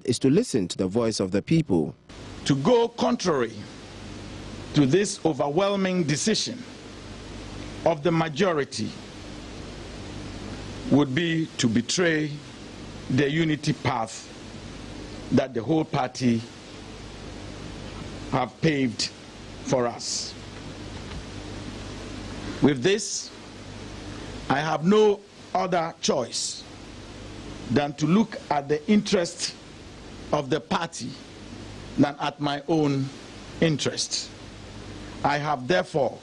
is to listen to the voice of the people. To go contrary to this overwhelming decision of the majority would be to betray the unity path that the whole party have paved for us. With this, I have no other choice than to look at the interest of the party than at my own interest. I have therefore,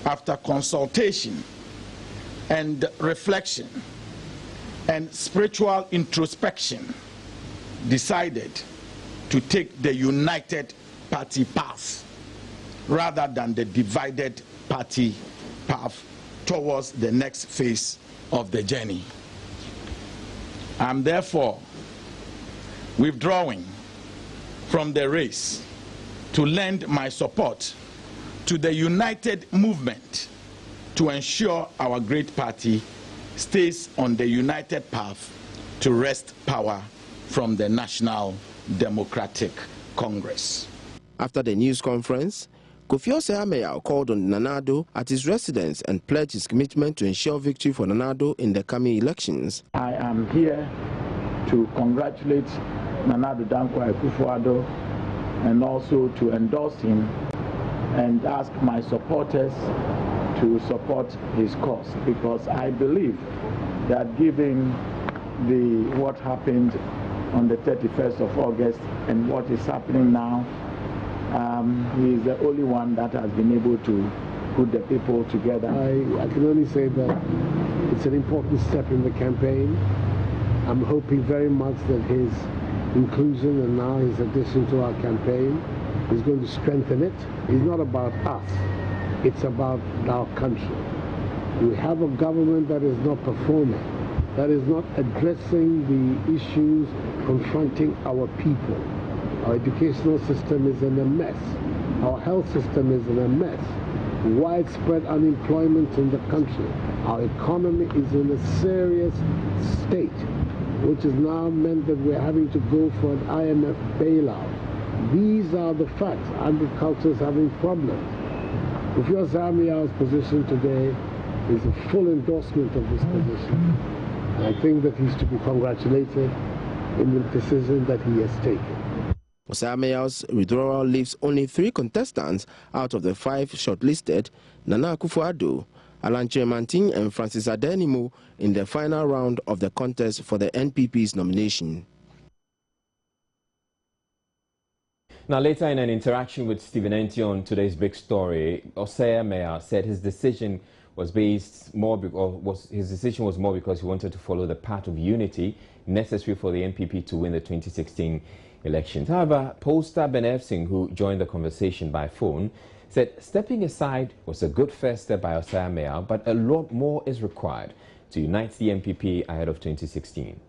after consultation and reflection and spiritual introspection, decided to take the united party path rather than the divided party path towards the next phase of the journey. I am therefore withdrawing from the race to lend my support to the united movement to ensure our great party stays on the united path to wrest power from the National Democratic Congress. After the news conference, Osei Ameyaw called on Nana Addo at his residence and pledged his commitment to ensure victory for Nana Addo in the coming elections. I am here to congratulate Nana Addo Dankwa Akufo-Addo and also to endorse him and ask my supporters to support his cause, because I believe that given what happened on the 31st of August and what is happening now, he is the only one that has been able to put the people together. I can only say that it's an important step in the campaign. I'm hoping very much that his inclusion and now his addition to our campaign is going to strengthen it. It's not about us, it's about our country. We have a government that is not performing, that is not addressing the issues confronting our people. Our educational system is in a mess. Our health system is in a mess. Widespread unemployment in the country. Our economy is in a serious state, which has now meant that we're having to go for an IMF bailout. These are the facts. Agriculture is having problems. Osei Ameyaw's position today is a full endorsement of this position. I think that he's to be congratulated in the decision that he has taken. Osei Ameyaw's withdrawal leaves only 3 contestants out of the 5 shortlisted: Nana Akufo-Addo, Alanche Mantin and Francis Adenimo in the final round of the contest for the NPP's nomination. Now, later in an interaction with Stephen Enti on today's big story, Osei Ameyaw said his decision was more because he wanted to follow the path of unity necessary for the NPP to win the 2016 elections. However, Pollster Ephson, who joined the conversation by phone, said stepping aside was a good first step by Osei Ameyaw, but a lot more is required to unite the NPP ahead of 2016.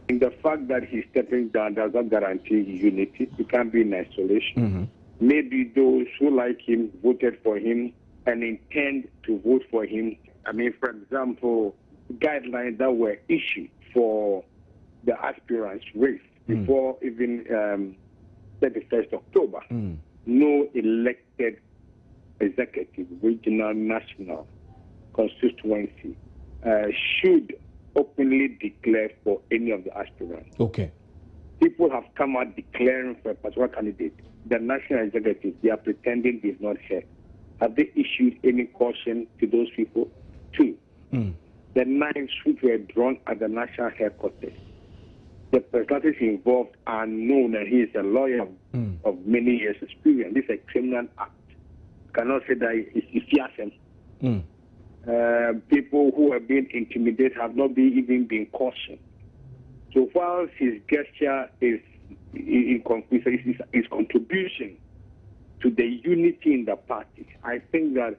The fact that he's stepping down does not guarantee unity. He can't be in isolation. Maybe those who like him voted for him and intend to vote for him. I mean, for example, guidelines that were issued for the aspirants race before even 31st October. No elected executive, regional, national constituency should openly declare for any of the aspirants. Okay. People have come out declaring for a particular candidate. The national executive, they are pretending he's not here. Have they issued any caution to those people? 2, the names which were drawn at the national headquarters. The personalities involved are known, and he is a lawyer of many years' experience. This is a criminal act. You cannot say that it's fearsome. People who have been intimidated have not even been cautioned. So while his gesture is in conclusion, his contribution to the unity in the party, I think that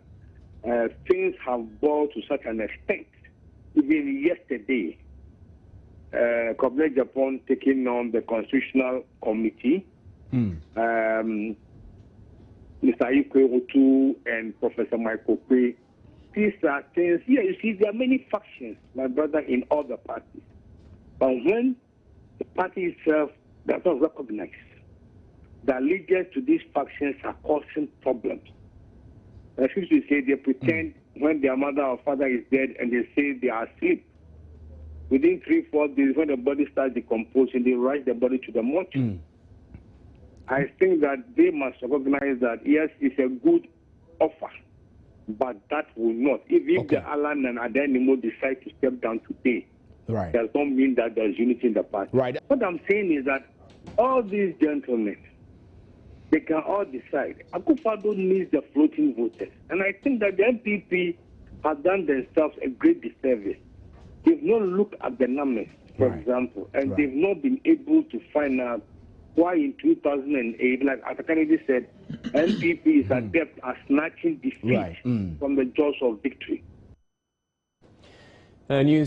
things have boiled to such an extent. Even yesterday, Cabinet Japan taking on the Constitutional Committee, Mr. Ikwe Otu and Professor Michael Kwe. These are things, you see, there are many factions, my brother, in other parties. But when The party itself does not recognize that leaders to these factions are causing problems. As you say, they pretend when their mother or father is dead and they say they are asleep. Within 3-4 days, when the body starts decomposing, they rush the body to the mortuary. I think that they must recognize that, yes, it's a good offer, but that will not. If the Alan and Adenimo decide to step down today, does not mean that there's unity in the party. What I'm saying is that all these gentlemen, they can all decide. Akufo-Addo needs the floating voters. And I think that the NPP have done themselves a great disservice. They've not looked at the numbers, for example, and they've not been able to find out why in 2008, like as Kennedy said, NPP is adept at snatching defeat from the jaws of victory. News